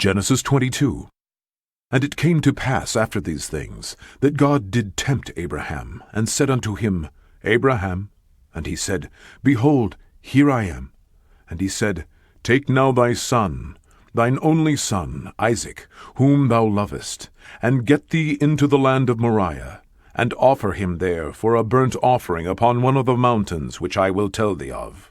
Genesis 22. And it came to pass after these things, that God did tempt Abraham, and said unto him, Abraham. And he said, Behold, here I am. And he said, Take now thy son, thine only son, Isaac, whom thou lovest, and get thee into the land of Moriah, and offer him there for a burnt offering upon one of the mountains which I will tell thee of.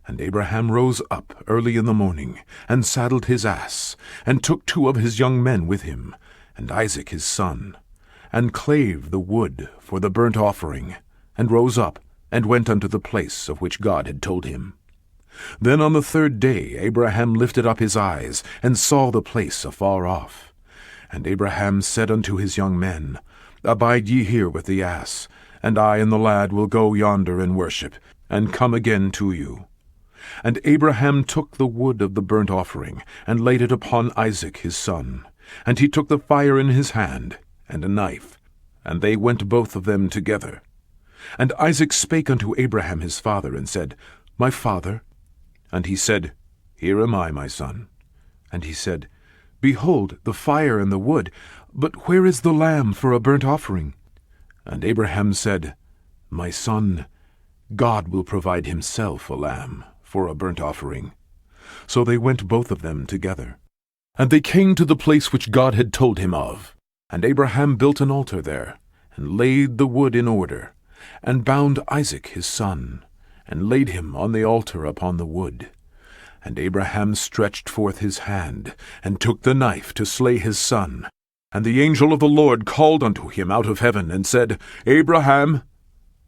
And Abraham rose up early in the morning, and saddled his ass, and took 2 of his young men with him, and Isaac his son, and clave the wood for the burnt offering, and rose up, and went unto the place of which God had told him. Then on the 3rd day Abraham lifted up his eyes, and saw the place afar off. And Abraham said unto his young men, Abide ye here with the ass, and I and the lad will go yonder and worship, and come again to you. And Abraham took the wood of the burnt offering, and laid it upon Isaac his son. And he took the fire in his hand, and a knife, and they went both of them together. And Isaac spake unto Abraham his father, and said, My father. And he said, Here am I, my son. And he said, Behold the fire and the wood, but where is the lamb for a burnt offering? And Abraham said, My son, God will provide himself a lamb for a burnt offering. So they went both of them together. And they came to the place which God had told him of. And Abraham built an altar there, and laid the wood in order, and bound Isaac his son, and laid him on the altar upon the wood. And Abraham stretched forth his hand, and took the knife to slay his son. And the angel of the Lord called unto him out of heaven, and said, Abraham,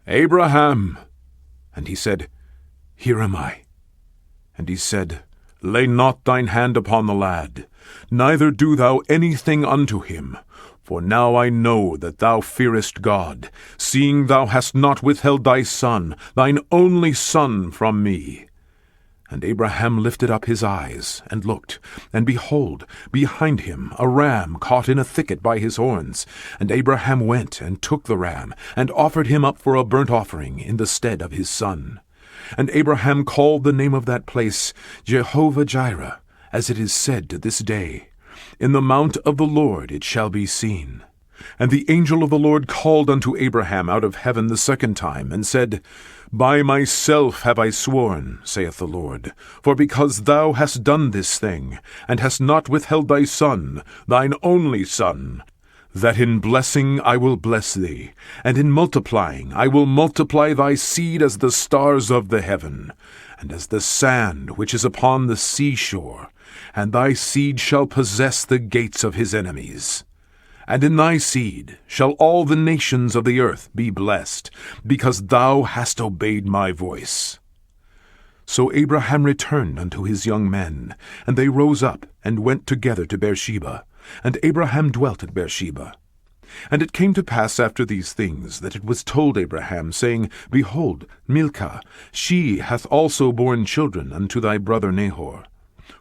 Abraham. And he said, Here am I. And he said, Lay not thine hand upon the lad, neither do thou anything unto him. For now I know that thou fearest God, seeing thou hast not withheld thy son, thine only son, from me. And Abraham lifted up his eyes, and looked, and behold, behind him a ram caught in a thicket by his horns. And Abraham went and took the ram, and offered him up for a burnt offering in the stead of his son. And Abraham called the name of that place Jehovah-Jireh, as it is said to this day, In the mount of the Lord it shall be seen. And the angel of the Lord called unto Abraham out of heaven the 2nd time, and said, By myself have I sworn, saith the Lord, for because thou hast done this thing, and hast not withheld thy son, thine only son, that in blessing I will bless thee, and in multiplying I will multiply thy seed as the stars of the heaven, and as the sand which is upon the seashore, and thy seed shall possess the gates of his enemies. And in thy seed shall all the nations of the earth be blessed, because thou hast obeyed my voice. So Abraham returned unto his young men, and they rose up and went together to Beersheba. And Abraham dwelt at Beersheba. And it came to pass after these things, that it was told Abraham, saying, Behold, Milcah, she hath also borne children unto thy brother Nahor,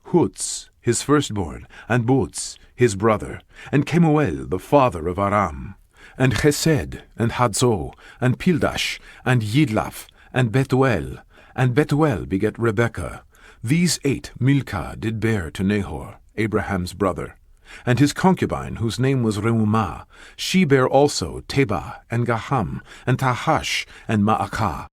Hutz his firstborn, and Buz his brother, and Kemuel the father of Aram, and Chesed, and Hazo, and Pildash, and Jidlaph, and Bethuel. And Bethuel begat Rebekah. These 8 Milcah did bear to Nahor, Abraham's brother. And his concubine, whose name was Reumah, she bare also Tebah, and Gaham, and Tahash, and Maacah.